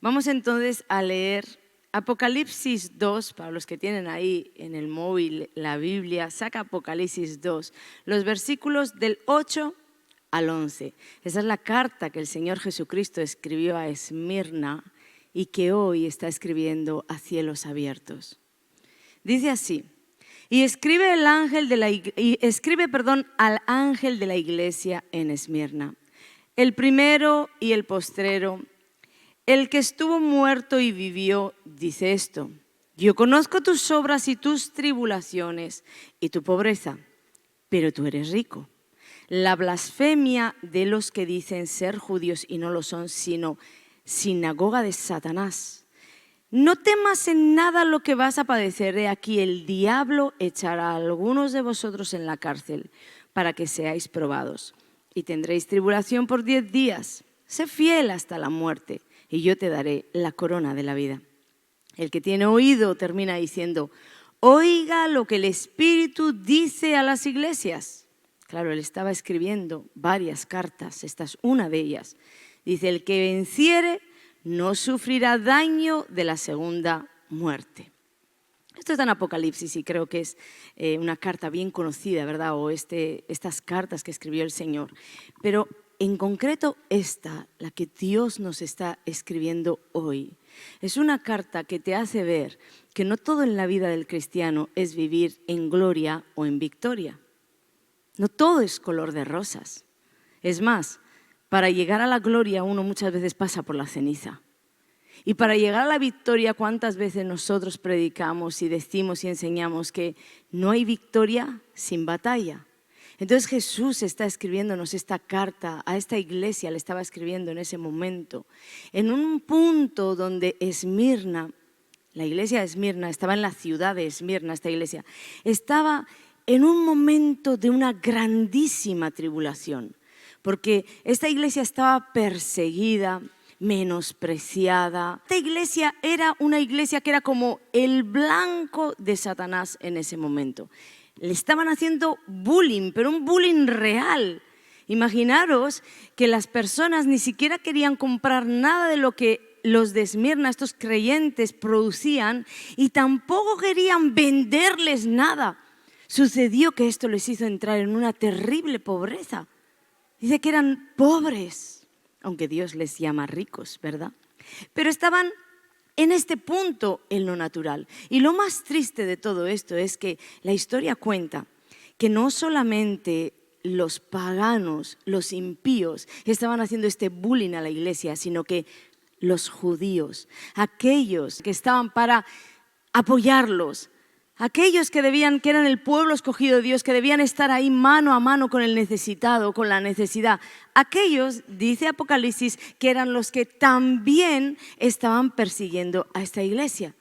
Vamos entonces a leer Apocalipsis 2, para los que tienen ahí en el móvil la Biblia, saca Apocalipsis 2, los versículos del 8 al 11. Esa es la carta que el Señor Jesucristo escribió a Esmirna y que hoy está escribiendo a cielos abiertos. Dice así: y escribe al ángel de la iglesia en Esmirna, el primero y el postrero, el que estuvo muerto y vivió, dice esto: yo conozco tus obras y tus tribulaciones y tu pobreza, pero tú eres rico. La blasfemia de los que dicen ser judíos y no lo son, sino sinagoga de Satanás. No temas en nada lo que vas a padecer. He aquí el diablo echará a algunos de vosotros en la cárcel para que seáis probados. Y tendréis tribulación por 10 días. Sé fiel hasta la muerte y yo te daré la corona de la vida. El que tiene oído termina diciendo: oiga lo que el Espíritu dice a las iglesias. Claro, él estaba escribiendo varias cartas, esta es una de ellas. Dice: el que venciere no sufrirá daño de la segunda muerte. Esto está en Apocalipsis y creo que es una carta bien conocida, ¿verdad? O estas cartas que escribió el Señor. Pero en concreto esta, la que Dios nos está escribiendo hoy, es una carta que te hace ver que no todo en la vida del cristiano es vivir en gloria o en victoria. No todo es color de rosas. Es más, para llegar a la gloria uno muchas veces pasa por la ceniza. Y para llegar a la victoria, ¿cuántas veces nosotros predicamos y decimos y enseñamos que no hay victoria sin batalla? Entonces Jesús está escribiéndonos esta carta a esta iglesia, le estaba escribiendo en ese momento, en un punto donde Esmirna, la iglesia de Esmirna, estaba en la ciudad de Esmirna, esta iglesia, estaba en un momento de una grandísima tribulación. Porque esta iglesia estaba perseguida, menospreciada. Esta iglesia era una iglesia que era como el blanco de Satanás en ese momento. Le estaban haciendo bullying, pero un bullying real. Imaginaros que las personas ni siquiera querían comprar nada de lo que los de Esmirna, estos creyentes, producían, y tampoco querían venderles nada. Sucedió que esto les hizo entrar en una terrible pobreza. Dice que eran pobres, aunque Dios les llama ricos, ¿verdad? Pero estaban en este punto en lo natural. Y lo más triste de todo esto es que la historia cuenta que no solamente los paganos, los impíos, estaban haciendo este bullying a la iglesia, sino que los judíos, aquellos que estaban para apoyarlos, aquellos que eran el pueblo escogido de Dios, que debían estar ahí mano a mano con el necesitado, con la necesidad. Aquellos, dice Apocalipsis, que eran los que también estaban persiguiendo a esta iglesia.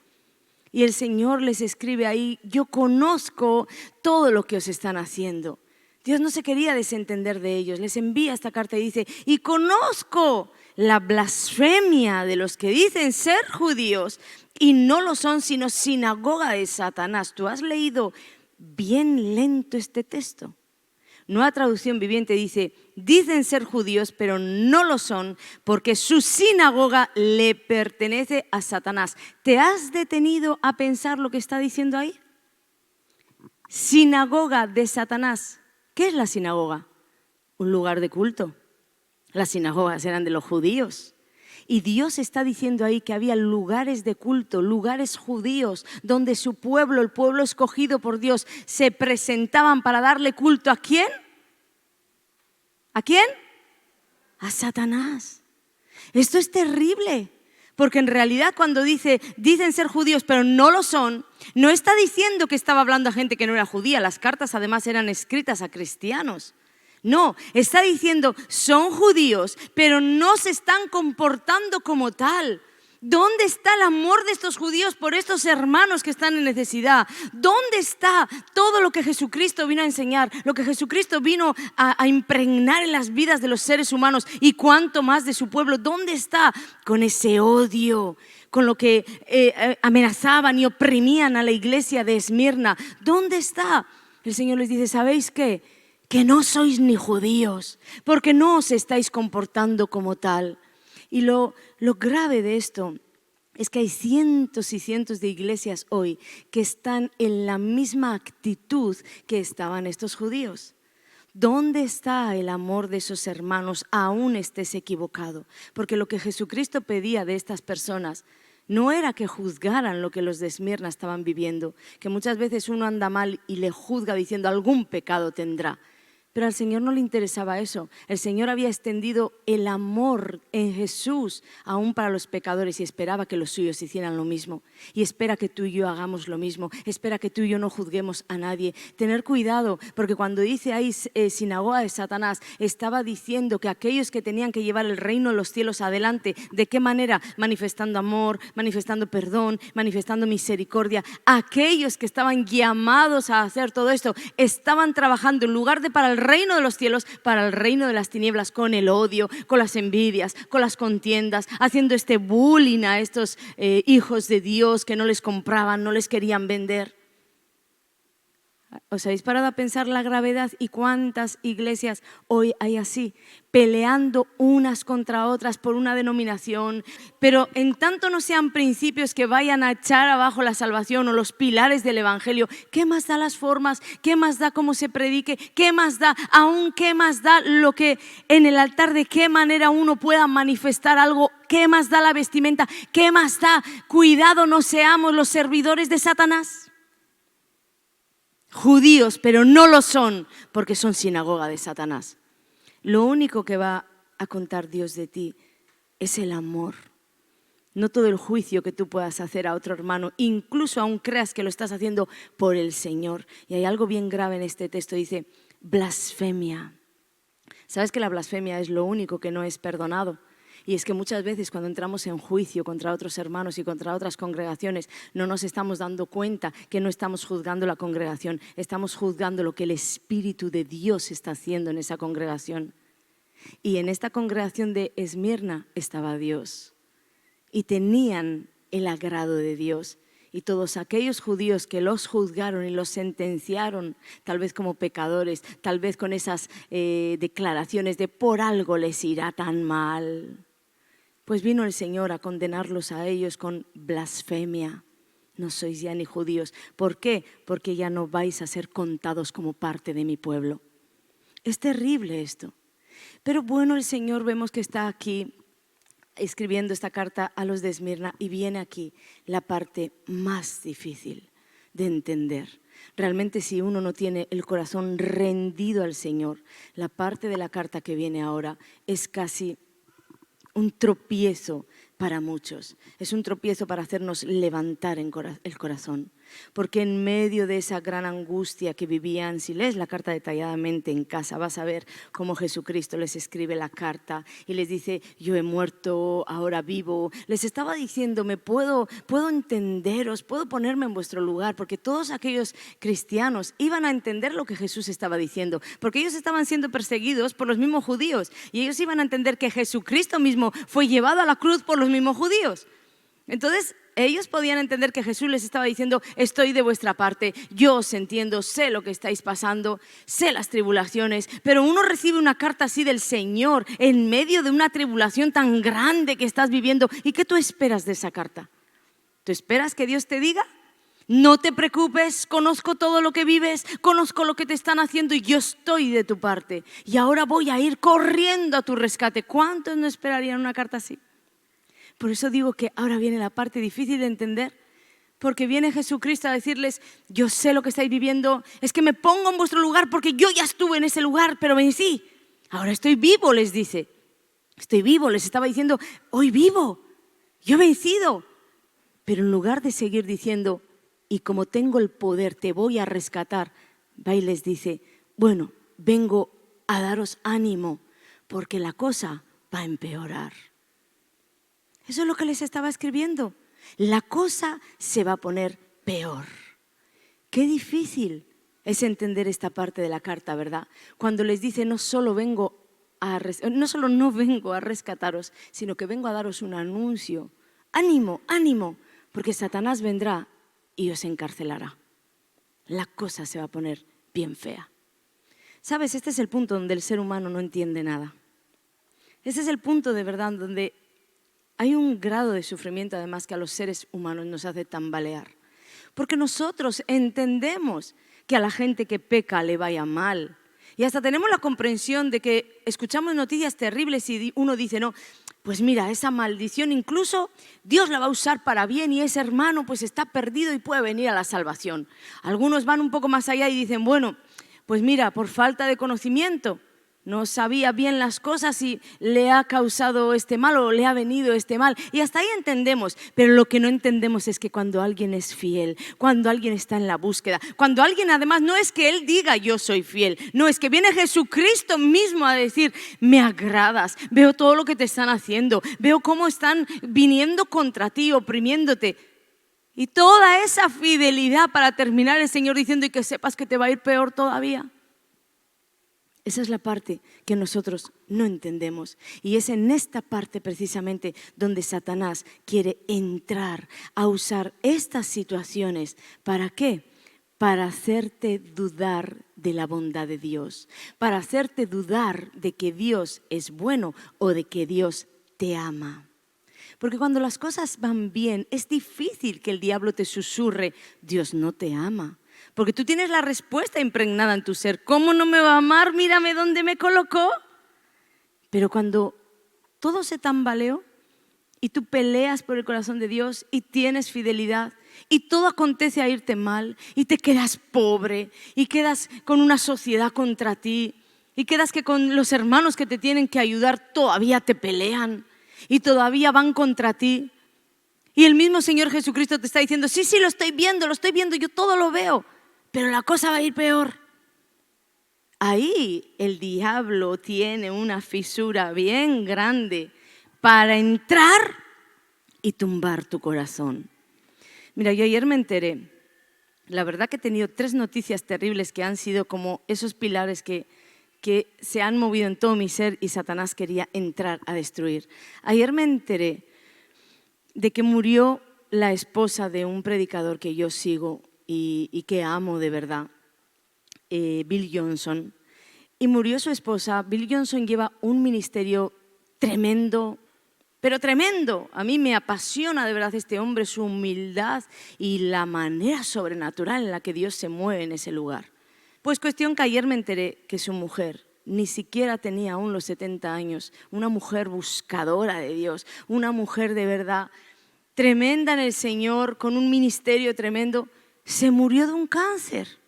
Y el Señor les escribe ahí: yo conozco todo lo que os están haciendo. Dios no se quería desentender de ellos, les envía esta carta y dice: y conozco la blasfemia de los que dicen ser judíos y no lo son, sino sinagoga de Satanás. ¿Tú has leído bien lento este texto? Nueva Traducción Viviente dice: dicen ser judíos, pero no lo son, porque su sinagoga le pertenece a Satanás. ¿Te has detenido a pensar lo que está diciendo ahí? Sinagoga de Satanás. ¿Qué es la sinagoga? Un lugar de culto. Las sinagogas eran de los judíos. Y Dios está diciendo ahí que había lugares de culto, lugares judíos, donde su pueblo, el pueblo escogido por Dios, se presentaban para darle culto. ¿A quién? ¿A quién? A Satanás. Esto es terrible, porque en realidad cuando dicen ser judíos pero no lo son, no está diciendo que estaba hablando a gente que no era judía. Las cartas además eran escritas a cristianos. No, está diciendo son judíos, pero no se están comportando como tal. ¿Dónde está el amor de estos judíos por estos hermanos que están en necesidad? ¿Dónde está todo lo que Jesucristo vino a enseñar? Lo que Jesucristo vino a impregnar en las vidas de los seres humanos y cuánto más de su pueblo. ¿Dónde está? Con ese odio, con lo que amenazaban y oprimían a la iglesia de Esmirna. ¿Dónde está? El Señor les dice: ¿sabéis qué? Que no sois ni judíos, porque no os estáis comportando como tal. Y lo grave de esto es que hay cientos y cientos de iglesias hoy que están en la misma actitud que estaban estos judíos. ¿Dónde está el amor de esos hermanos aún estés equivocado? Porque lo que Jesucristo pedía de estas personas no era que juzgaran lo que los de Esmirna estaban viviendo, que muchas veces uno anda mal y le juzga diciendo algún pecado tendrá. Pero al Señor no le interesaba eso. El Señor había extendido el amor en Jesús aún para los pecadores y esperaba que los suyos hicieran lo mismo. Y espera que tú y yo hagamos lo mismo. Espera que tú y yo no juzguemos a nadie. Tener cuidado, porque cuando dice ahí sinagoga de Satanás, estaba diciendo que aquellos que tenían que llevar el reino de los cielos adelante, ¿de qué manera? Manifestando amor, manifestando perdón, manifestando misericordia. Aquellos que estaban llamados a hacer todo esto, estaban trabajando en lugar de para el reino de los cielos, para el reino de las tinieblas, con el odio, con las envidias, con las contiendas, haciendo este bullying a estos hijos de Dios que no les compraban, no les querían vender. ¿Os habéis parado a pensar la gravedad y cuántas iglesias hoy hay así, peleando unas contra otras por una denominación? Pero en tanto no sean principios que vayan a echar abajo la salvación o los pilares del evangelio, ¿qué más da las formas? ¿Qué más da cómo se predique? ¿Qué más da? Aún ¿qué más da lo que en el altar, de qué manera uno pueda manifestar algo? ¿Qué más da la vestimenta? ¿Qué más da? Cuidado, no seamos los servidores de Satanás. Judíos, pero no lo son, porque son sinagoga de Satanás. Lo único que va a contar Dios de ti es el amor. No todo el juicio que tú puedas hacer a otro hermano, incluso aún creas que lo estás haciendo por el Señor. Y hay algo bien grave en este texto, dice blasfemia. ¿Sabes que la blasfemia es lo único que no es perdonado? Y es que muchas veces cuando entramos en juicio contra otros hermanos y contra otras congregaciones, no nos estamos dando cuenta que no estamos juzgando la congregación, estamos juzgando lo que el Espíritu de Dios está haciendo en esa congregación. Y en esta congregación de Esmirna estaba Dios y tenían el agrado de Dios. Y todos aquellos judíos que los juzgaron y los sentenciaron, tal vez como pecadores, tal vez con esas declaraciones de por algo les irá tan mal, pues vino el Señor a condenarlos a ellos con blasfemia. No sois ya ni judíos. ¿Por qué? Porque ya no vais a ser contados como parte de mi pueblo. Es terrible esto. Pero bueno, el Señor vemos que está aquí escribiendo esta carta a los de Esmirna y viene aquí la parte más difícil de entender. Realmente si uno no tiene el corazón rendido al Señor, la parte de la carta que viene ahora es casi un tropiezo para muchos. Es un tropiezo para hacernos levantar el corazón. Porque en medio de esa gran angustia que vivían, si lees la carta detalladamente en casa, vas a ver cómo Jesucristo les escribe la carta y les dice, yo he muerto, ahora vivo. Les estaba diciendo, puedo entenderos, puedo ponerme en vuestro lugar, porque todos aquellos cristianos iban a entender lo que Jesús estaba diciendo, porque ellos estaban siendo perseguidos por los mismos judíos y ellos iban a entender que Jesucristo mismo fue llevado a la cruz por los mismos judíos. Entonces ellos podían entender que Jesús les estaba diciendo, estoy de vuestra parte, yo os entiendo, sé lo que estáis pasando, sé las tribulaciones, pero uno recibe una carta así del Señor en medio de una tribulación tan grande que estás viviendo. ¿Y qué tú esperas de esa carta? ¿Tú esperas que Dios te diga? No te preocupes, conozco todo lo que vives, conozco lo que te están haciendo y yo estoy de tu parte y ahora voy a ir corriendo a tu rescate. ¿Cuántos no esperarían una carta así? Por eso digo que ahora viene la parte difícil de entender, porque viene Jesucristo a decirles, yo sé lo que estáis viviendo, es que me pongo en vuestro lugar porque yo ya estuve en ese lugar, pero vencí. Ahora estoy vivo, les dice. Estoy vivo, les estaba diciendo, hoy vivo, yo he vencido. Pero en lugar de seguir diciendo, y como tengo el poder, te voy a rescatar, va y les dice, bueno, vengo a daros ánimo, porque la cosa va a empeorar. Eso es lo que les estaba escribiendo. La cosa se va a poner peor. Qué difícil es entender esta parte de la carta, ¿verdad? Cuando les dice no solo no vengo a rescataros, sino que vengo a daros un anuncio. Ánimo, ánimo, porque Satanás vendrá y os encarcelará. La cosa se va a poner bien fea. ¿Sabes? Este es el punto donde el ser humano no entiende nada. Este es el punto de verdad donde Hay un grado de sufrimiento además que a los seres humanos nos hace tambalear. Porque nosotros entendemos que a la gente que peca le vaya mal. Y hasta tenemos la comprensión de que escuchamos noticias terribles y uno dice, no, pues mira, esa maldición incluso Dios la va a usar para bien y ese hermano pues está perdido y puede venir a la salvación. Algunos van un poco más allá y dicen, bueno, pues mira, por falta de conocimiento, no sabía bien las cosas y le ha causado este mal o le ha venido este mal. Y hasta ahí entendemos, pero lo que no entendemos es que cuando alguien es fiel, cuando alguien está en la búsqueda, cuando alguien además no es que él diga yo soy fiel, no es que viene Jesucristo mismo a decir me agradas, veo todo lo que te están haciendo, veo cómo están viniendo contra ti, oprimiéndote. Y toda esa fidelidad para terminar el Señor diciendo y que sepas que te va a ir peor todavía. Esa es la parte que nosotros no entendemos y es en esta parte precisamente donde Satanás quiere entrar a usar estas situaciones. ¿Para qué? Para hacerte dudar de la bondad de Dios, para hacerte dudar de que Dios es bueno o de que Dios te ama. Porque cuando las cosas van bien es difícil que el diablo te susurre, Dios no te ama. Porque tú tienes la respuesta impregnada en tu ser. ¿Cómo no me va a amar? Mírame dónde me colocó. Pero cuando todo se tambaleó y tú peleas por el corazón de Dios y tienes fidelidad y todo acontece a irte mal y te quedas pobre y quedas con una sociedad contra ti y quedas que con los hermanos que te tienen que ayudar todavía te pelean y todavía van contra ti. Y el mismo Señor Jesucristo te está diciendo, sí, lo estoy viendo, yo todo lo veo, pero la cosa va a ir peor. Ahí el diablo tiene una fisura bien grande para entrar y tumbar tu corazón. Mira, yo ayer me enteré, la verdad que he tenido 3 noticias terribles que han sido como esos pilares que se han movido en todo mi ser y Satanás quería entrar a destruir. Ayer me enteré de que murió la esposa de un predicador que yo sigo y que amo de verdad, Bill Johnson. Y murió su esposa. Bill Johnson lleva un ministerio tremendo, pero tremendo. A mí me apasiona de verdad este hombre, su humildad y la manera sobrenatural en la que Dios se mueve en ese lugar. Pues cuestión que ayer me enteré que su mujer ni siquiera tenía aún los 70 años, una mujer buscadora de Dios, una mujer de verdad tremenda en el Señor, con un ministerio tremendo, se murió de un cáncer.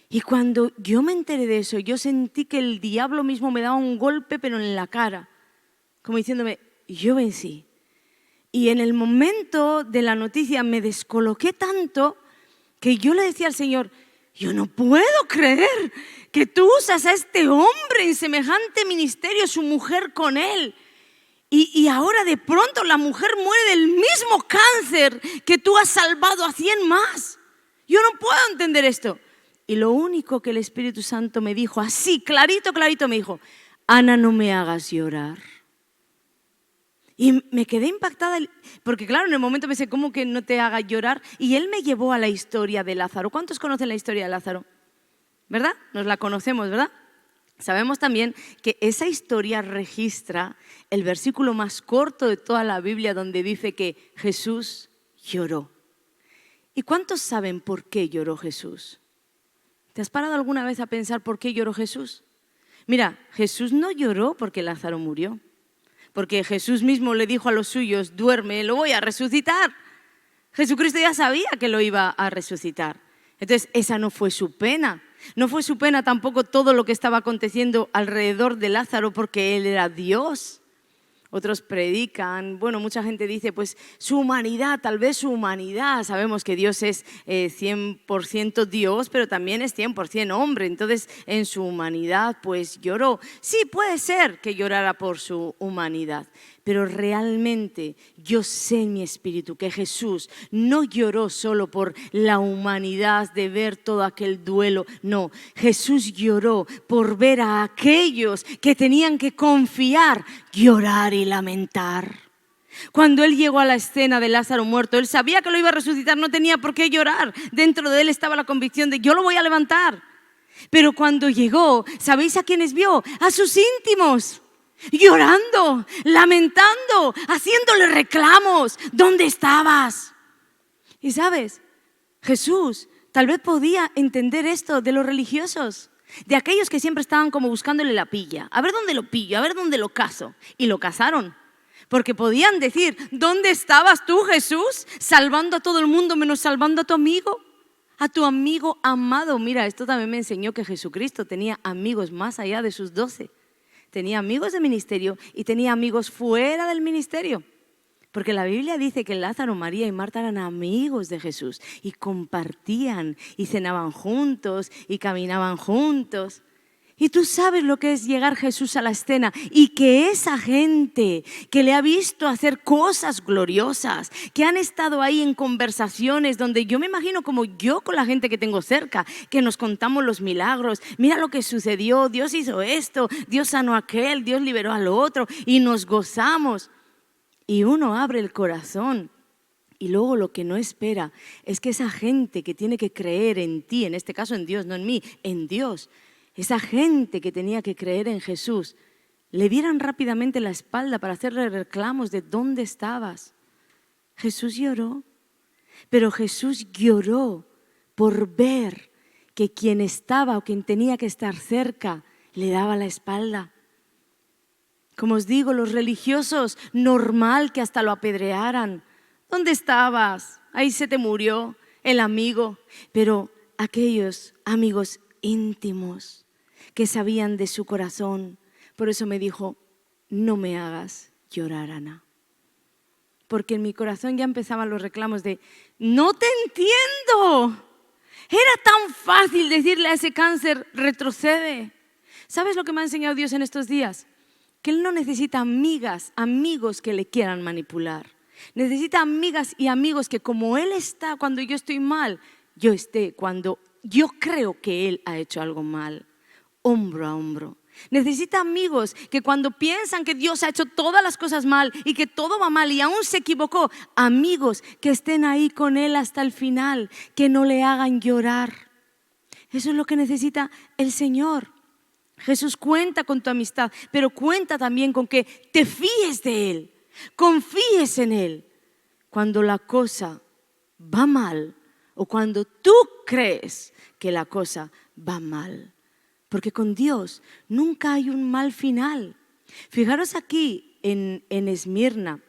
Y cuando yo me enteré de eso, yo sentí que el diablo mismo me daba un golpe, pero en la cara, como diciéndome, yo vencí. Y en el momento de la noticia me descoloqué tanto que yo le decía al Señor, yo no puedo creer que tú usas a este hombre en semejante ministerio, su mujer con él. Y ahora de pronto la mujer muere del mismo cáncer que tú has salvado a 100 más. Yo no puedo entender esto. Y lo único que el Espíritu Santo me dijo, así clarito, me dijo, Ana, no me hagas llorar. Y me quedé impactada, porque claro, en el momento pensé, ¿cómo que no te haga llorar? Y él me llevó a la historia de Lázaro. ¿Cuántos conocen la historia de Lázaro? ¿Verdad? Nos la conocemos, ¿verdad? Sabemos también que esa historia registra el versículo más corto de toda la Biblia donde dice que Jesús lloró. ¿Y cuántos saben por qué lloró Jesús? ¿Te has parado alguna vez a pensar por qué lloró Jesús? Mira, Jesús no lloró porque Lázaro murió. Porque Jesús mismo le dijo a los suyos, duerme, lo voy a resucitar. Jesucristo ya sabía que lo iba a resucitar. Entonces, esa no fue su pena. No fue su pena tampoco todo lo que estaba aconteciendo alrededor de Lázaro porque él era Dios. Otros predican, bueno, mucha gente dice, pues su humanidad, tal vez su humanidad. Sabemos que Dios es 100% Dios, pero también es 100% hombre. Entonces, en su humanidad, pues lloró. Sí, puede ser que llorara por su humanidad, pero realmente yo sé en mi espíritu que Jesús no lloró solo por la humanidad de ver todo aquel duelo. No, Jesús lloró por ver a aquellos que tenían que confiar, llorar y lamentar. Cuando él llegó a la escena de Lázaro muerto, él sabía que lo iba a resucitar, no tenía por qué llorar. Dentro de él estaba la convicción de yo lo voy a levantar. Pero cuando llegó, ¿sabéis a quiénes vio? A sus íntimos. llorando, lamentando, haciéndole reclamos. ¿Dónde estabas? Y sabes, Jesús tal vez podía entender esto de los religiosos, de aquellos que siempre estaban como buscándole la pilla. A ver dónde lo pillo, a ver dónde lo caso. Y lo casaron. Porque podían decir, ¿dónde estabas tú, Jesús? Salvando a todo el mundo menos salvando a tu amigo. A tu amigo amado. Mira, esto también me enseñó que Jesucristo tenía amigos más allá de sus 12. Tenía amigos de ministerio y tenía amigos fuera del ministerio. Porque la Biblia dice que Lázaro, María y Marta eran amigos de Jesús y compartían y cenaban juntos y caminaban juntos. Y tú sabes lo que es llegar Jesús a la escena y que esa gente que le ha visto hacer cosas gloriosas, que han estado ahí en conversaciones donde yo me imagino como yo con la gente que tengo cerca, que nos contamos los milagros, mira lo que sucedió, Dios hizo esto, Dios sanó a aquel, Dios liberó al otro y nos gozamos. Y uno abre el corazón y luego lo que no espera es que esa gente que tiene que creer en ti, en este caso en Dios, no en mí, en Dios, esa gente que tenía que creer en Jesús, le dieran rápidamente la espalda para hacerle reclamos de dónde estabas. Jesús lloró, pero Jesús lloró por ver que quien estaba o quien tenía que estar cerca le daba la espalda. Como os digo, los religiosos, normal que hasta lo apedrearan. ¿Dónde estabas? Ahí se te murió el amigo. Pero aquellos amigos íntimos que sabían de su corazón, por eso me dijo, no me hagas llorar, Ana. Porque en mi corazón ya empezaban los reclamos de, no te entiendo. Era tan fácil decirle a ese cáncer, retrocede. ¿Sabes lo que me ha enseñado Dios en estos días? Que Él no necesita amigas, amigos que le quieran manipular. Necesita amigas y amigos que como Él está cuando yo estoy mal, yo esté cuando yo creo que Él ha hecho algo mal, hombro a hombro. Necesita amigos que cuando piensan que Dios ha hecho todas las cosas mal y que todo va mal y aún se equivocó, amigos que estén ahí con Él hasta el final, que no le hagan llorar. Eso es lo que necesita el Señor. Jesús cuenta con tu amistad, pero cuenta también con que te fíes de Él, confíes en Él. Cuando la cosa va mal o cuando tú crees que la cosa va mal. Porque con Dios nunca hay un mal final. Fijaros aquí en Esmirna.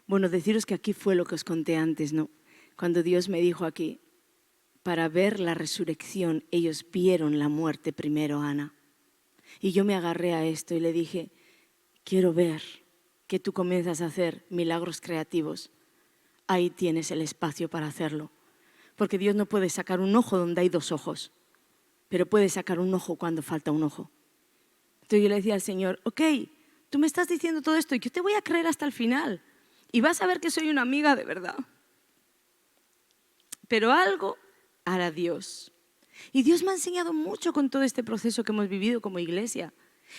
Bueno, deciros que aquí fue lo que os conté antes, ¿no? Cuando Dios me dijo aquí, para ver la resurrección, ellos vieron la muerte primero, Ana. Y yo me agarré a esto y le dije, quiero ver que tú comienzas a hacer milagros creativos. Ahí tienes el espacio para hacerlo. Porque Dios no puede sacar un ojo donde hay dos ojos, pero puede sacar un ojo cuando falta un ojo. Entonces yo le decía al Señor, ok, tú me estás diciendo todo esto y yo te voy a creer hasta el final. Y vas a ver que soy una amiga de verdad. Pero algo hará Dios. Y Dios me ha enseñado mucho con todo este proceso que hemos vivido como iglesia.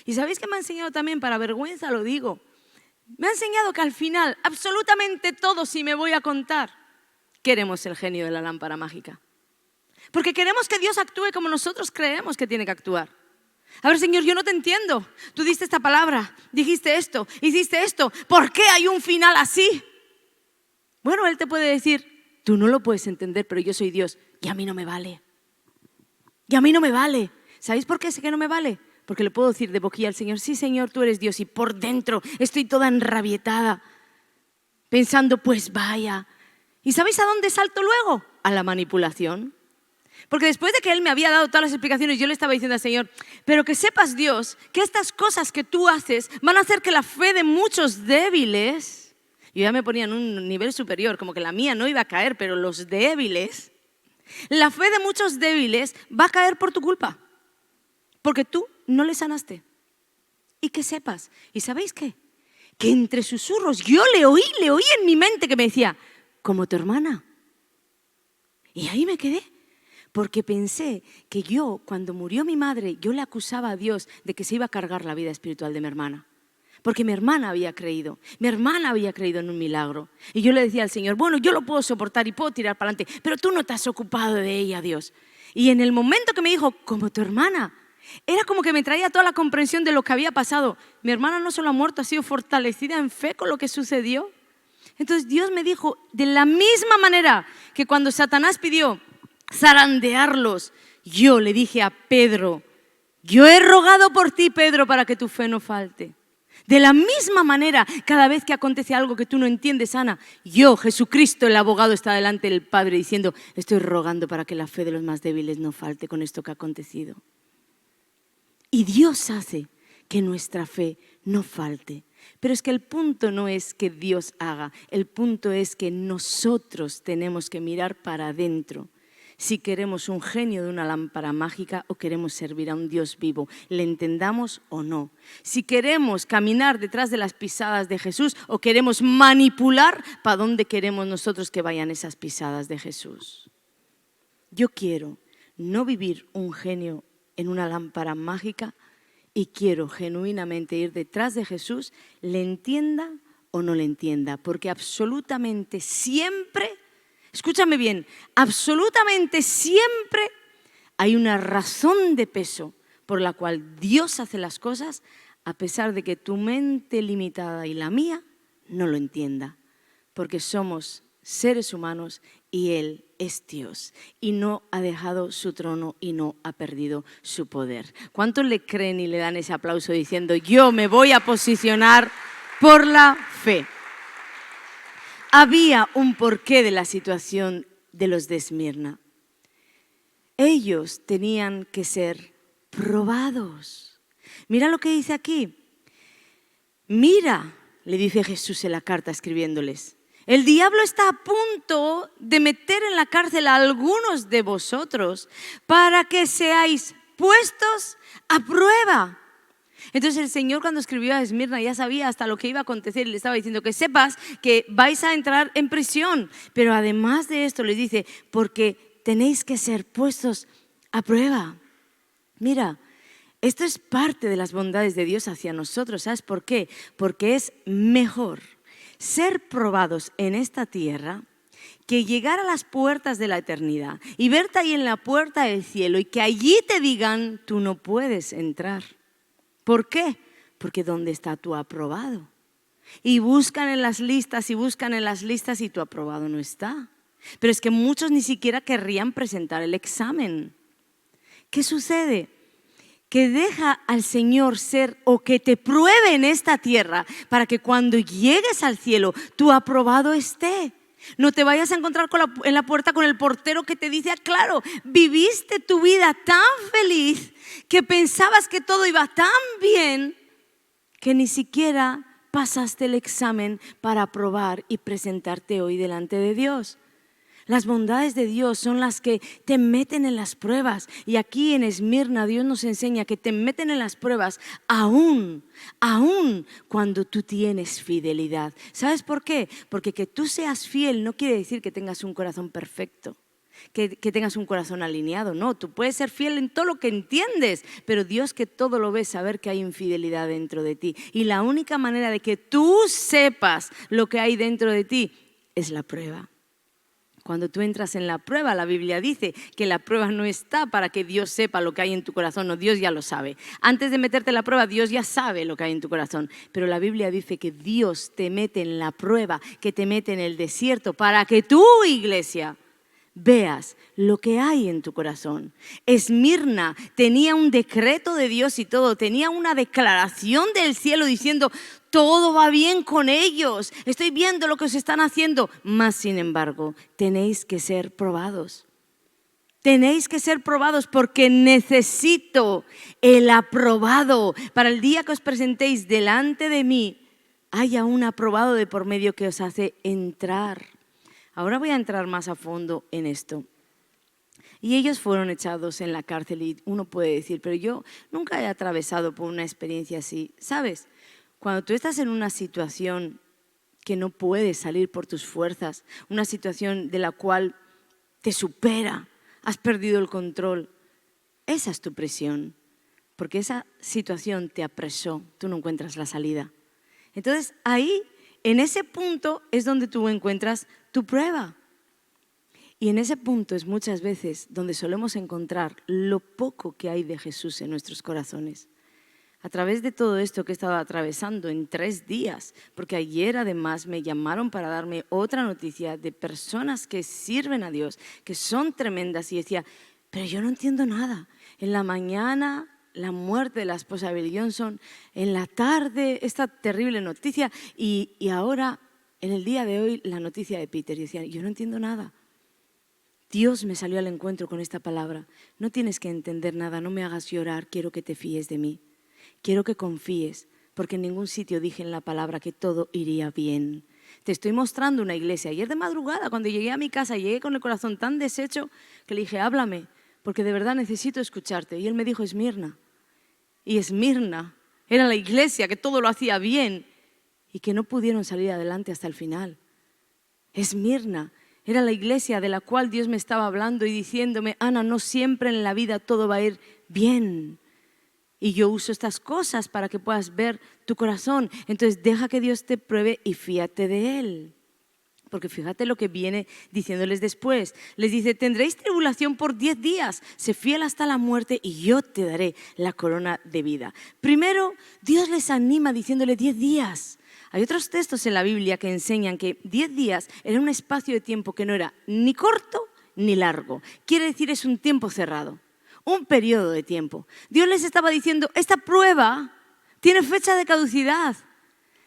Y ¿sabéis qué me ha enseñado también? Para vergüenza lo digo. Me ha enseñado que al final, absolutamente todo, si me voy a contar, queremos el genio de la lámpara mágica. Porque queremos que Dios actúe como nosotros creemos que tiene que actuar. A ver, Señor, yo no te entiendo. Tú diste esta palabra, dijiste esto, hiciste esto. ¿Por qué hay un final así? Bueno, Él te puede decir, tú no lo puedes entender, pero yo soy Dios y a mí no me vale. Y a mí no me vale. ¿Sabéis por qué sé que no me vale? Porque le puedo decir de boquilla al Señor, sí, Señor, tú eres Dios. Y por dentro estoy toda enrabietada, pensando, pues vaya. ¿Y sabéis a dónde salto luego? A la manipulación. Porque después de que Él me había dado todas las explicaciones, yo le estaba diciendo al Señor, pero que sepas, Dios, que estas cosas que tú haces van a hacer que la fe de muchos débiles, yo ya me ponía en un nivel superior, como que la mía no iba a caer, pero los débiles, la fe de muchos débiles va a caer por tu culpa, porque tú no le sanaste. Y que sepas, ¿y sabéis qué? Que entre susurros yo le oí en mi mente que me decía, como tu hermana. Y ahí me quedé. Porque pensé que yo, cuando murió mi madre, yo le acusaba a Dios de que se iba a cargar la vida espiritual de mi hermana. Porque mi hermana había creído en un milagro. Y yo le decía al Señor, bueno, yo lo puedo soportar y puedo tirar para adelante, pero tú no te has ocupado de ella, Dios. Y en el momento que me dijo, como tu hermana, Era como que me traía toda la comprensión de lo que había pasado. Mi hermana no solo ha muerto, ha sido fortalecida en fe con lo que sucedió. Entonces Dios me dijo, de la misma manera que cuando Satanás pidió zarandearlos, yo le dije a Pedro, yo he rogado por ti, Pedro, para que tu fe no falte. De la misma manera, cada vez que acontece algo que tú no entiendes, Ana, yo, Jesucristo, el abogado, está delante del Padre diciendo, estoy rogando para que la fe de los más débiles no falte con esto que ha acontecido. Y Dios hace que nuestra fe no falte. Pero es que el punto no es que Dios haga, el punto es que nosotros tenemos que mirar para adentro. Si queremos un genio de una lámpara mágica o queremos servir a un Dios vivo, le entendamos o no. Si queremos caminar detrás de las pisadas de Jesús o queremos manipular para dónde queremos nosotros que vayan esas pisadas de Jesús. Yo quiero no vivir un genio en una lámpara mágica y quiero genuinamente ir detrás de Jesús, le entienda o no le entienda, porque absolutamente siempre, escúchame bien, absolutamente siempre hay una razón de peso por la cual Dios hace las cosas, a pesar de que tu mente limitada y la mía no lo entienda, porque somos seres humanos y Él es Dios y no ha dejado su trono y no ha perdido su poder. ¿Cuántos le creen y le dan ese aplauso diciendo yo me voy a posicionar por la fe? Había un porqué de la situación de los de Esmirna. Ellos tenían que ser probados. Mira lo que dice aquí. Mira, le dice Jesús en la carta escribiéndoles. El diablo está a punto de meter en la cárcel a algunos de vosotros para que seáis puestos a prueba. Entonces el Señor cuando escribió a Esmirna ya sabía hasta lo que iba a acontecer y le estaba diciendo que sepas que vais a entrar en prisión. Pero además de esto les dice, porque tenéis que ser puestos a prueba. Mira, esto es parte de las bondades de Dios hacia nosotros. ¿Sabes por qué? Porque es mejor ser probados en esta tierra que llegar a las puertas de la eternidad y verte ahí en la puerta del cielo y que allí te digan tú no puedes entrar. ¿Por qué? Porque ¿dónde está tu aprobado? Y buscan en las listas y buscan en las listas y tu aprobado no está. Pero es que muchos ni siquiera querrían presentar el examen. ¿Qué sucede? Que deja al Señor ser o que te pruebe en esta tierra para que cuando llegues al cielo tu aprobado esté. No te vayas a encontrar en la puerta con el portero que te dice, claro, viviste tu vida tan feliz que pensabas que todo iba tan bien que ni siquiera pasaste el examen para aprobar y presentarte hoy delante de Dios. Las bondades de Dios son las que te meten en las pruebas. Y aquí en Esmirna Dios nos enseña que te meten en las pruebas aún cuando tú tienes fidelidad. ¿Sabes por qué? Porque que tú seas fiel no quiere decir que tengas un corazón perfecto, que tengas un corazón alineado. No, tú puedes ser fiel en todo lo que entiendes, pero Dios que todo lo ve, saber que hay infidelidad dentro de ti. Y la única manera de que tú sepas lo que hay dentro de ti es la prueba. Cuando tú entras en la prueba, la Biblia dice que la prueba no está para que Dios sepa lo que hay en tu corazón, no, Dios ya lo sabe. Antes de meterte en la prueba, Dios ya sabe lo que hay en tu corazón. Pero la Biblia dice que Dios te mete en la prueba, que te mete en el desierto para que tú, iglesia, veas lo que hay en tu corazón. Esmirna tenía un decreto de Dios y todo, tenía una declaración del cielo diciendo, todo va bien con ellos, estoy viendo lo que os están haciendo, mas sin embargo, tenéis que ser probados. Tenéis que ser probados porque necesito el aprobado. Para el día que os presentéis delante de mí, haya un aprobado de por medio que os hace entrar. Ahora voy a entrar más a fondo en esto. Y ellos fueron echados en la cárcel y uno puede decir, pero yo nunca he atravesado por una experiencia así. ¿Sabes? Cuando tú estás en una situación que no puedes salir por tus fuerzas, una situación de la cual te supera, has perdido el control, esa es tu prisión, porque esa situación te apresó, tú no encuentras la salida. Entonces ahí, en ese punto es donde tú encuentras tu prueba. Y en ese punto es muchas veces donde solemos encontrar lo poco que hay de Jesús en nuestros corazones. A través de todo esto que he estado atravesando en 3 días, porque ayer además me llamaron para darme otra noticia de personas que sirven a Dios, que son tremendas, y decía, pero yo no entiendo nada. En la mañana la muerte de la esposa de Bill Johnson, en la tarde esta terrible noticia y ahora en el día de hoy la noticia de Peter. Y decía, yo no entiendo nada. Dios me salió al encuentro con esta palabra. No tienes que entender nada, no me hagas llorar, quiero que te fíes de mí. Quiero que confíes, porque en ningún sitio dije en la palabra que todo iría bien. Te estoy mostrando una iglesia. Ayer de madrugada, cuando llegué a mi casa, llegué con el corazón tan deshecho que le dije, háblame, porque de verdad necesito escucharte. Y él me dijo, Esmirna. Y Esmirna era la iglesia que todo lo hacía bien y que no pudieron salir adelante hasta el final. Esmirna era la iglesia de la cual Dios me estaba hablando y diciéndome, Ana, no siempre en la vida todo va a ir bien. Y yo uso estas cosas para que puedas ver tu corazón. Entonces deja que Dios te pruebe y fíjate de Él. Porque fíjate lo que viene diciéndoles después. Les dice, tendréis tribulación por 10 días. Sé fiel hasta la muerte y yo te daré la corona de vida. Primero, Dios les anima diciéndole 10 días. Hay otros textos en la Biblia que enseñan que 10 días era un espacio de tiempo que no era ni corto ni largo. Quiere decir, es un tiempo cerrado, un periodo de tiempo. Dios les estaba diciendo, esta prueba tiene fecha de caducidad.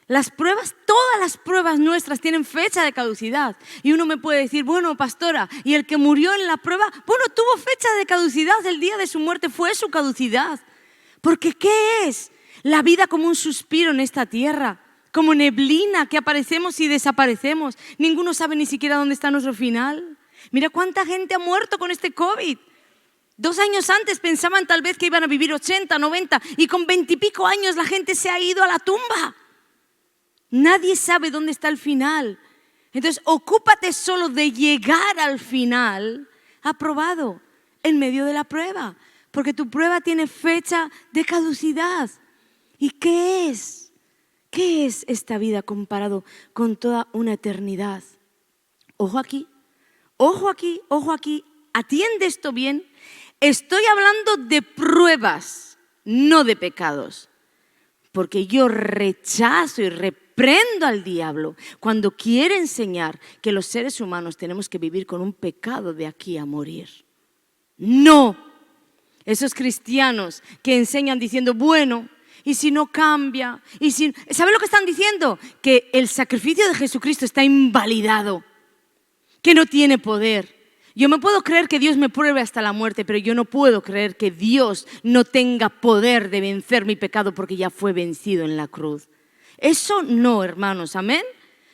Las pruebas, todas las pruebas nuestras tienen fecha de caducidad. Y uno me puede decir, bueno, pastora, y el que murió en la prueba, bueno, tuvo fecha de caducidad, el día de su muerte fue su caducidad. Porque ¿qué es? La vida como un suspiro en esta tierra, como neblina que aparecemos y desaparecemos. Ninguno sabe ni siquiera dónde está nuestro final. Mira cuánta gente ha muerto con este COVID. 2 años antes pensaban tal vez que iban a vivir 80, 90 y con 20 y pico años la gente se ha ido a la tumba. Nadie sabe dónde está el final. Entonces, ocúpate solo de llegar al final aprobado en medio de la prueba, porque tu prueba tiene fecha de caducidad. ¿Y qué es? ¿Qué es esta vida comparado con toda una eternidad? Ojo aquí, ojo aquí, ojo aquí. Atiende esto bien. Estoy hablando de pruebas, no de pecados. Porque yo rechazo y reprendo al diablo cuando quiere enseñar que los seres humanos tenemos que vivir con un pecado de aquí a morir. No. Esos cristianos que enseñan diciendo, bueno, y si no cambia, ¿saben lo que están diciendo? Que el sacrificio de Jesucristo está invalidado, que no tiene poder. Yo me puedo creer que Dios me pruebe hasta la muerte, pero yo no puedo creer que Dios no tenga poder de vencer mi pecado porque ya fue vencido en la cruz. Eso no, hermanos, amén.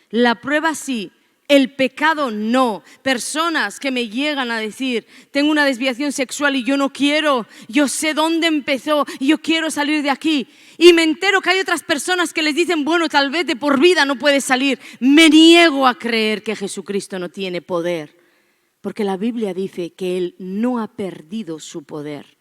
La prueba sí, el pecado no. Personas que me llegan a decir, tengo una desviación sexual y yo no quiero, yo sé dónde empezó y yo quiero salir de aquí. Y me entero que hay otras personas que les dicen, bueno, tal vez de por vida no puedes salir. Me niego a creer que Jesucristo no tiene poder. Porque la Biblia dice que Él no ha perdido su poder.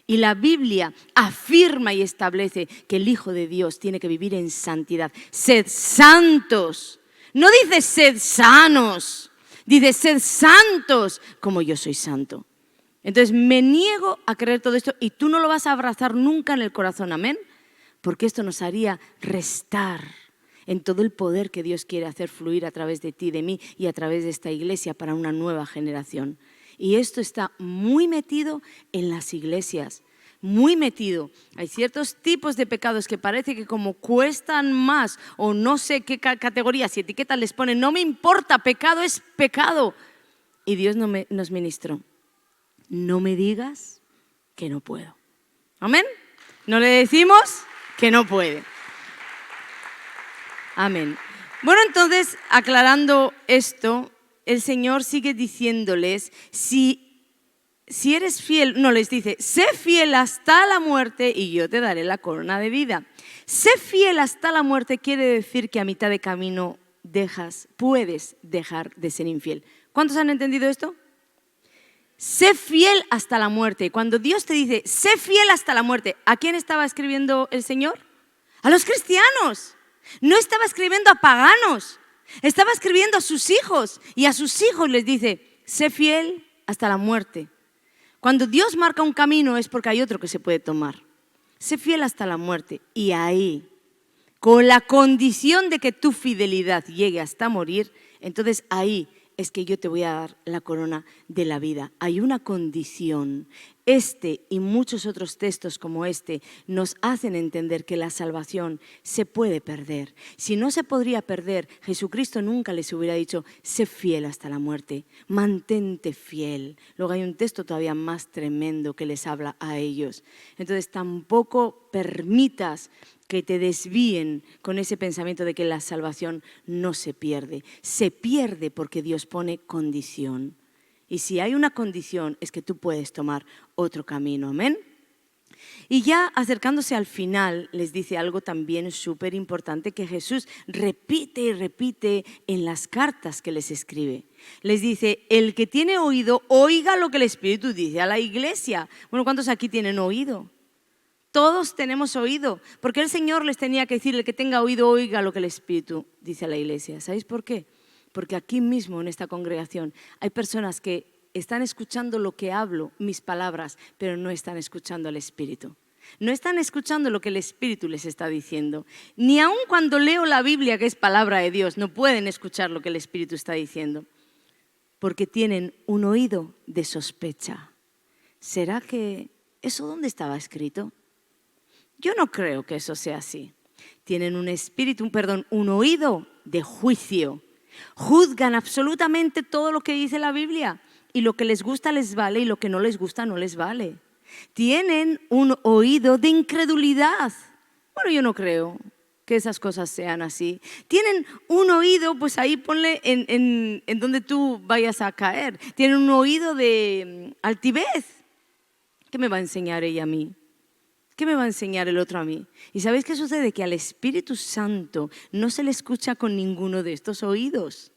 Y la Biblia afirma y establece que el Hijo de Dios tiene que vivir en santidad. Sed santos. No dice sed sanos. Dice sed santos como yo soy santo. Entonces me niego a creer todo esto y tú no lo vas a abrazar nunca en el corazón. Amén. Porque esto nos haría restar en todo el poder que Dios quiere hacer fluir a través de ti, de mí y a través de esta iglesia para una nueva generación. Y esto está muy metido en las iglesias, muy metido. Hay ciertos tipos de pecados que parece que como cuestan más o no sé qué categorías y etiquetas les ponen, no me importa, pecado es pecado. Y Dios nos ministró, no me digas que no puedo. ¿Amén? No le decimos que no puede. Amén. Bueno, entonces, aclarando esto, el Señor sigue diciéndoles, si eres fiel, no les dice, sé fiel hasta la muerte y yo te daré la corona de vida. Sé fiel hasta la muerte quiere decir que a mitad de camino puedes dejar de ser infiel. ¿Cuántos han entendido esto? Sé fiel hasta la muerte. Cuando Dios te dice, sé fiel hasta la muerte, ¿a quién estaba escribiendo el Señor? A los cristianos. No estaba escribiendo a paganos, estaba escribiendo a sus hijos y a sus hijos les dice, sé fiel hasta la muerte. Cuando Dios marca un camino es porque hay otro que se puede tomar. Sé fiel hasta la muerte. Y ahí, con la condición de que tu fidelidad llegue hasta morir, entonces ahí es que yo te voy a dar la corona de la vida. Hay una condición. Este y muchos otros textos como este nos hacen entender que la salvación se puede perder. Si no se podría perder, Jesucristo nunca les hubiera dicho, sé fiel hasta la muerte, mantente fiel. Luego hay un texto todavía más tremendo que les habla a ellos. Entonces tampoco permitas que te desvíen con ese pensamiento de que la salvación no se pierde. Se pierde porque Dios pone condición. Y si hay una condición es que tú puedes tomar otro camino. Amén. Y ya acercándose al final les dice algo también súper importante que Jesús repite y repite en las cartas que les escribe. Les dice, el que tiene oído, oiga lo que el Espíritu dice a la iglesia. Bueno, ¿cuántos aquí tienen oído? Todos tenemos oído, porque el Señor les tenía que decir, el que tenga oído, oiga lo que el Espíritu dice a la iglesia. ¿Sabéis por qué? Porque aquí mismo en esta congregación hay personas que están escuchando lo que hablo, mis palabras, pero no están escuchando al Espíritu. No están escuchando lo que el Espíritu les está diciendo. Ni aun cuando leo la Biblia, que es palabra de Dios, no pueden escuchar lo que el Espíritu está diciendo. Porque tienen un oído de sospecha. ¿Será que eso dónde estaba escrito? Yo no creo que eso sea así. Tienen un oído de juicio. Juzgan absolutamente todo lo que dice la Biblia y lo que les gusta les vale y lo que no les gusta no les vale. Tienen un oído de incredulidad. Bueno, yo no creo que esas cosas sean así. Tienen un oído, pues ahí ponle en donde tú vayas a caer. Tienen un oído de altivez. ¿Qué me va a enseñar ella a mí? ¿Qué me va a enseñar el otro a mí? ¿Y sabéis qué sucede? Que al Espíritu Santo no se le escucha con ninguno de estos oídos.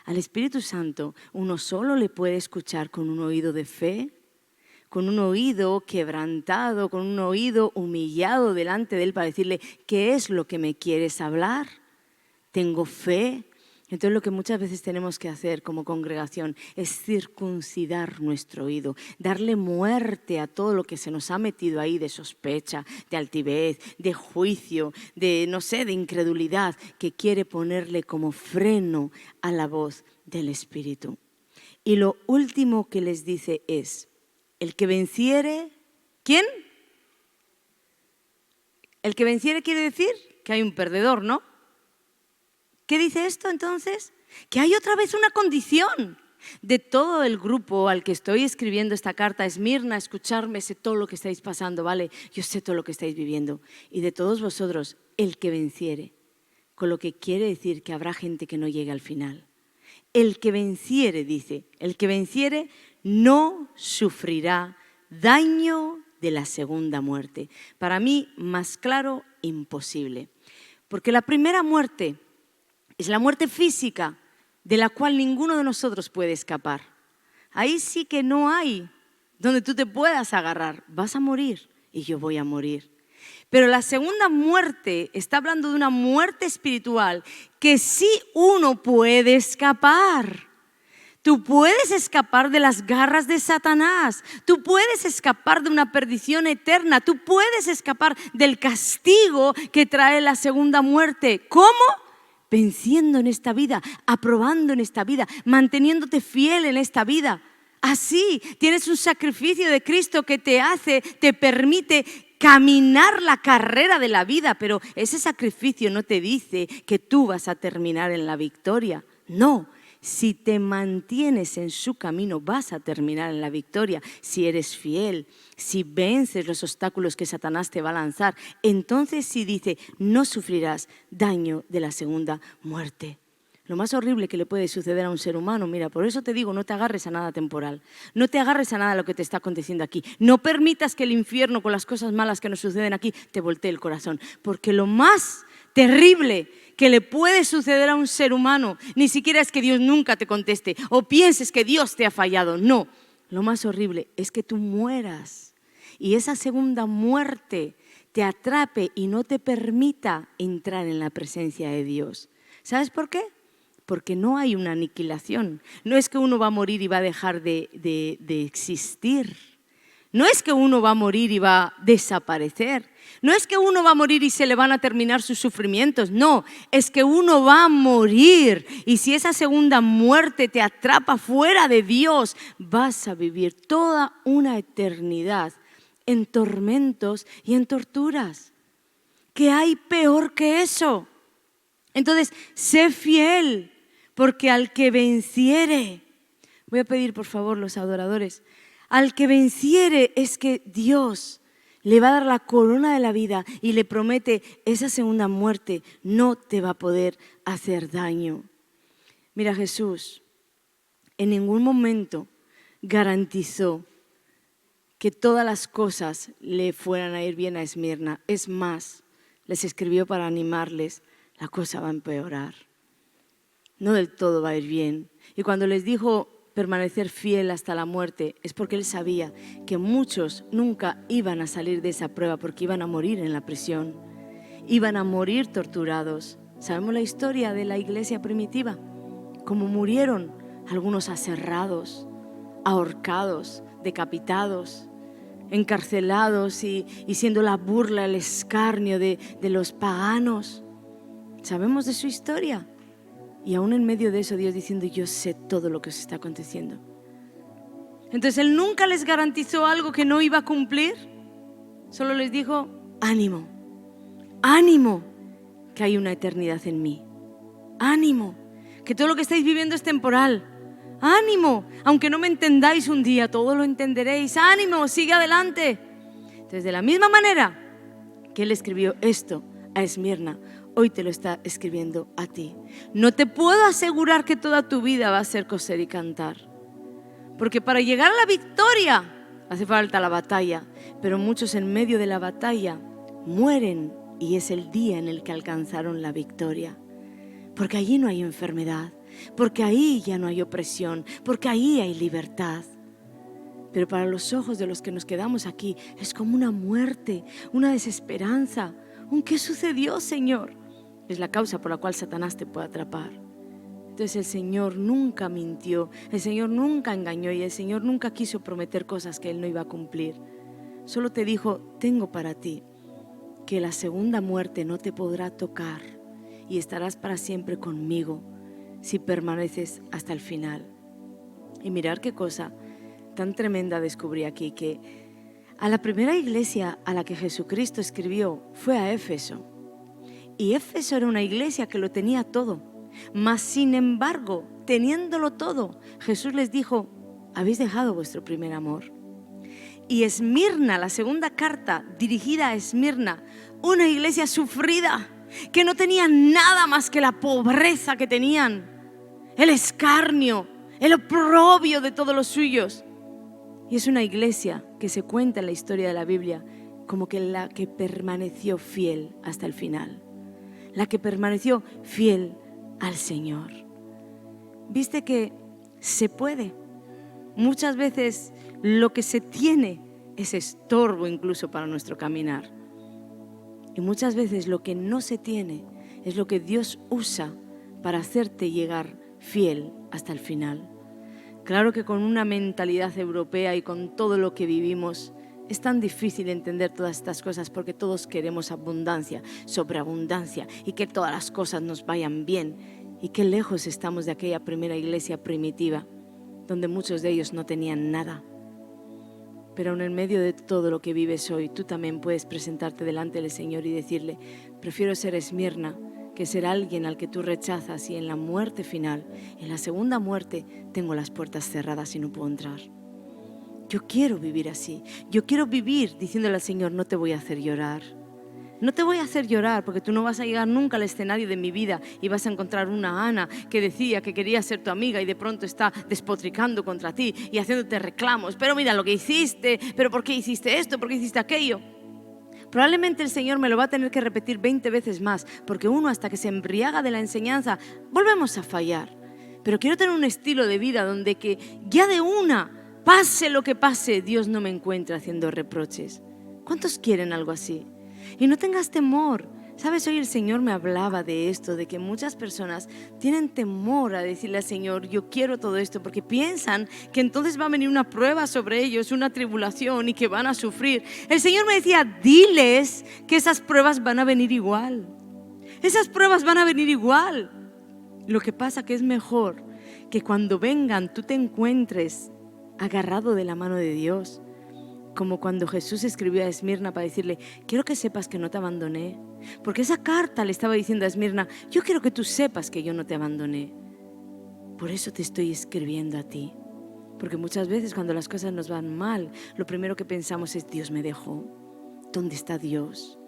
Al Espíritu Santo uno solo le puede escuchar con un oído de fe, con un oído quebrantado, con un oído humillado delante de Él para decirle, ¿qué es lo que me quieres hablar? ¿Tengo fe? Entonces lo que muchas veces tenemos que hacer como congregación es circuncidar nuestro oído, darle muerte a todo lo que se nos ha metido ahí de sospecha, de altivez, de juicio, de no sé, de incredulidad, que quiere ponerle como freno a la voz del Espíritu. Y lo último que les dice es, el que venciere, ¿quién? El que venciere quiere decir que hay un perdedor, ¿no? ¿Qué dice esto entonces? Que hay otra vez una condición de todo el grupo al que estoy escribiendo esta carta. Esmirna, escucharme, sé todo lo que estáis pasando, ¿vale? Yo sé todo lo que estáis viviendo. Y de todos vosotros, el que venciere, con lo que quiere decir que habrá gente que no llegue al final. El que venciere, dice, el que venciere no sufrirá daño de la segunda muerte. Para mí, más claro, imposible. Porque la primera muerte es la muerte física, de la cual ninguno de nosotros puede escapar. Ahí sí que no hay donde tú te puedas agarrar. Vas a morir y yo voy a morir. Pero la segunda muerte está hablando de una muerte espiritual que sí uno puede escapar. Tú puedes escapar de las garras de Satanás. Tú puedes escapar de una perdición eterna. Tú puedes escapar del castigo que trae la segunda muerte. ¿Cómo? Venciendo en esta vida, aprobando en esta vida, manteniéndote fiel en esta vida. Así tienes un sacrificio de Cristo que te permite caminar la carrera de la vida, pero ese sacrificio no te dice que tú vas a terminar en la victoria. No. Si te mantienes en su camino, vas a terminar en la victoria. Si eres fiel, si vences los obstáculos que Satanás te va a lanzar, entonces sí dice, no sufrirás daño de la segunda muerte. Lo más horrible que le puede suceder a un ser humano, mira, por eso te digo, no te agarres a nada temporal. No te agarres a nada de lo que te está aconteciendo aquí. No permitas que el infierno con las cosas malas que nos suceden aquí te voltee el corazón. Porque lo más terrible que le puede suceder a un ser humano, ni siquiera es que Dios nunca te conteste o pienses que Dios te ha fallado. No, lo más horrible es que tú mueras y esa segunda muerte te atrape y no te permita entrar en la presencia de Dios. ¿Sabes por qué? porque no hay una aniquilación. No es que uno va a morir y va a dejar de existir. No es que uno va a morir y va a desaparecer. No es que uno va a morir y se le van a terminar sus sufrimientos. No, es que uno va a morir. Y si esa segunda muerte te atrapa fuera de Dios, vas a vivir toda una eternidad en tormentos y en torturas. ¿Qué hay peor que eso? Entonces, sé fiel, porque al que venciere, voy a pedir por favor los adoradores, al que venciere es que Dios le va a dar la corona de la vida y le promete esa segunda muerte no te va a poder hacer daño. Mira, Jesús en ningún momento garantizó que todas las cosas le fueran a ir bien a Esmirna. Es más, les escribió para animarles, la cosa va a empeorar. No del todo va a ir bien. Y cuando les dijo permanecer fiel hasta la muerte, es porque Él sabía que muchos nunca iban a salir de esa prueba porque iban a morir en la prisión, iban a morir torturados. Sabemos la historia de la iglesia primitiva, cómo murieron algunos aserrados, ahorcados, decapitados, encarcelados y siendo la burla, el escarnio de los paganos. Sabemos de su historia. Y aún en medio de eso Dios diciendo, yo sé todo lo que os está aconteciendo. Entonces Él nunca les garantizó algo que no iba a cumplir. Solo les dijo, ánimo, ánimo, que hay una eternidad en mí. Ánimo, que todo lo que estáis viviendo es temporal. Ánimo, aunque no me entendáis un día, todo lo entenderéis. Ánimo, sigue adelante. Entonces de la misma manera que Él escribió esto a Esmirna, hoy te lo está escribiendo a ti. No te puedo asegurar que toda tu vida va a ser coser y cantar, porque para llegar a la victoria hace falta la batalla, pero muchos en medio de la batalla mueren y es el día en el que alcanzaron la victoria, porque allí no hay enfermedad, porque ahí ya no hay opresión, porque ahí hay libertad. Pero para los ojos de los que nos quedamos aquí es como una muerte, una desesperanza. ¿Qué sucedió, Señor? Es la causa por la cual Satanás te puede atrapar. Entonces el Señor nunca mintió, el Señor nunca engañó y el Señor nunca quiso prometer cosas que Él no iba a cumplir. Solo te dijo, tengo para ti que la segunda muerte no te podrá tocar y estarás para siempre conmigo si permaneces hasta el final. Y mirar qué cosa tan tremenda descubrí aquí, que a la primera iglesia a la que Jesucristo escribió fue a Éfeso. Y Éfeso era una iglesia que lo tenía todo. Mas sin embargo, teniéndolo todo, Jesús les dijo, habéis dejado vuestro primer amor. Y Esmirna, la segunda carta dirigida a Esmirna, una iglesia sufrida, que no tenía nada más que la pobreza que tenían, el escarnio, el oprobio de todos los suyos. Y es una iglesia que se cuenta en la historia de la Biblia como que la que permaneció fiel hasta el final, la que permaneció fiel al Señor. Viste que se puede. Muchas veces lo que se tiene es estorbo incluso para nuestro caminar. Y muchas veces lo que no se tiene es lo que Dios usa para hacerte llegar fiel hasta el final. Claro que con una mentalidad europea y con todo lo que vivimos es tan difícil entender todas estas cosas porque todos queremos abundancia, sobreabundancia y que todas las cosas nos vayan bien. Y qué lejos estamos de aquella primera iglesia primitiva donde muchos de ellos no tenían nada. Pero aún en medio de todo lo que vives hoy, tú también puedes presentarte delante del Señor y decirle, prefiero ser Esmirna que ser alguien al que tú rechazas y en la muerte final, en la segunda muerte, tengo las puertas cerradas y no puedo entrar. Yo quiero vivir así. Yo quiero vivir diciéndole al Señor, no te voy a hacer llorar. No te voy a hacer llorar porque tú no vas a llegar nunca al escenario de mi vida y vas a encontrar una Ana que decía que quería ser tu amiga y de pronto está despotricando contra ti y haciéndote reclamos. Pero mira lo que hiciste, pero ¿por qué hiciste esto? ¿Por qué hiciste aquello? Probablemente el Señor me lo va a tener que repetir 20 veces más, porque uno hasta que se embriaga de la enseñanza, volvemos a fallar. Pero quiero tener un estilo de vida donde que ya de una, pase lo que pase, Dios no me encuentre haciendo reproches. ¿Cuántos quieren algo así? Y no tengas temor Sabes, hoy el Señor me hablaba de esto, de que muchas personas tienen temor a decirle al Señor, yo quiero todo esto, porque piensan que entonces va a venir una prueba sobre ellos, una tribulación, y que van a sufrir. El Señor me decía, diles que esas pruebas van a venir igual. Esas pruebas van a venir igual. Lo que pasa que es mejor que cuando vengan tú te encuentres agarrado de la mano de Dios, como cuando Jesús escribió a Esmirna para decirle, quiero que sepas que no te abandoné. Porque esa carta le estaba diciendo a Esmirna, yo quiero que tú sepas que yo no te abandoné. Por eso te estoy escribiendo a ti. Porque muchas veces cuando las cosas nos van mal, lo primero que pensamos es, Dios me dejó. ¿Dónde está Dios?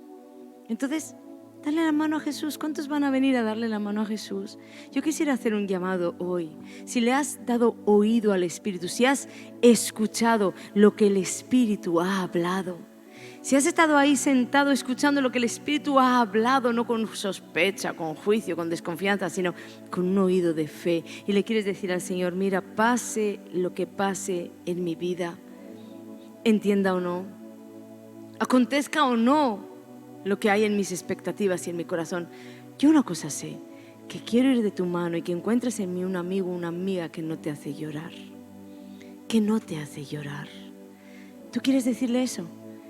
Entonces, dale la mano a Jesús. ¿Cuántos van a venir a darle la mano a Jesús? Yo quisiera hacer un llamado hoy. Si le has dado oído al Espíritu, si has escuchado lo que el Espíritu ha hablado, si has estado ahí sentado escuchando lo que el Espíritu ha hablado, no con sospecha, con juicio, con desconfianza, sino con un oído de fe, y le quieres decir al Señor, mira, pase lo que pase en mi vida, entienda o no, acontezca o no lo que hay en mis expectativas y en mi corazón, yo una cosa sé, que quiero ir de tu mano y que encuentres en mí un amigo, una amiga que no te hace llorar, que no te hace llorar. ¿Tú quieres decirle eso?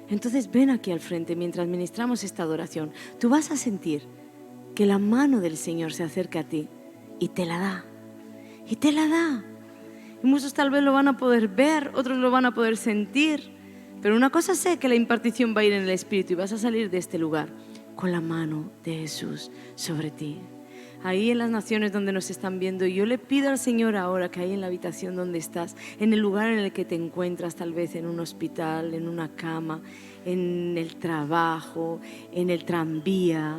Entonces ven aquí al frente mientras ministramos esta adoración. Tú vas a sentir que la mano del Señor se acerca a ti y te la da, y te la da. Y muchos tal vez lo van a poder ver, otros lo van a poder sentir. Pero una cosa sé, que la impartición va a ir en el Espíritu y vas a salir de este lugar con la mano de Jesús sobre ti. Ahí en las naciones donde nos están viendo, yo le pido al Señor ahora que ahí en la habitación donde estás, en el lugar en el que te encuentras, tal vez en un hospital, en una cama, en el trabajo, en el tranvía.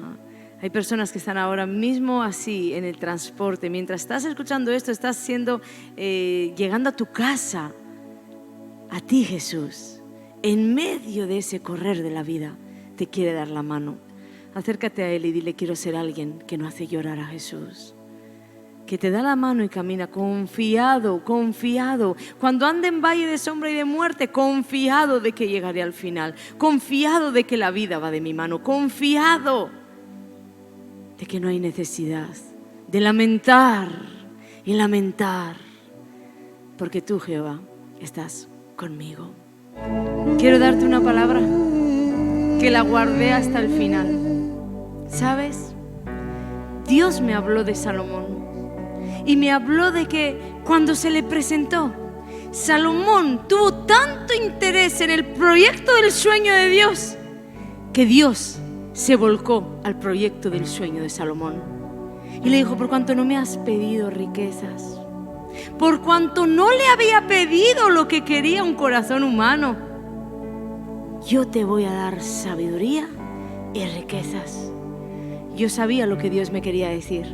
Hay personas que están ahora mismo así en el transporte. Mientras estás escuchando esto, estás llegando a tu casa. A ti Jesús, en medio de ese correr de la vida, te quiere dar la mano. Acércate a Él y dile, quiero ser alguien que no hace llorar a Jesús, que te da la mano y camina confiado, confiado. Cuando ande en valle de sombra y de muerte, confiado de que llegaré al final, confiado de que la vida va de mi mano, confiado de que no hay necesidad de lamentar y lamentar, porque tú, Jehová, estás conmigo. Quiero darte una palabra que la guardé hasta el final. ¿Sabes? Dios me habló de Salomón y me habló de que cuando se le presentó, Salomón tuvo tanto interés en el proyecto del sueño de Dios que Dios se volcó al proyecto del sueño de Salomón y le dijo, por cuanto no me has pedido riquezas, por cuanto no le había pedido lo que quería un corazón humano, yo te voy a dar sabiduría y riquezas. Yo sabía lo que Dios me quería decir.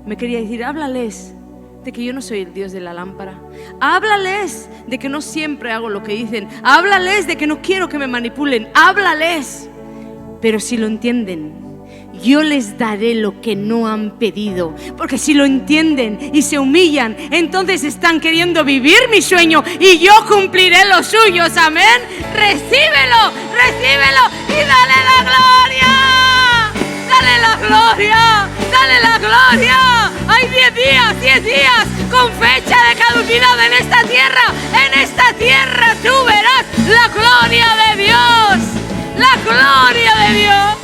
Me quería decir, háblales de que yo no soy el Dios de la lámpara. Háblales de que no siempre hago lo que dicen. Háblales de que no quiero que me manipulen. Háblales. Pero si lo entienden, yo les daré lo que no han pedido. Porque si lo entienden y se humillan, entonces están queriendo vivir mi sueño y yo cumpliré los suyos. Amén. Recíbelo, recíbelo y dale la gloria. Dale la gloria, dale la gloria. Hay 10 días con fecha de caducidad en esta tierra. En esta tierra tú verás la gloria de Dios. La gloria de Dios.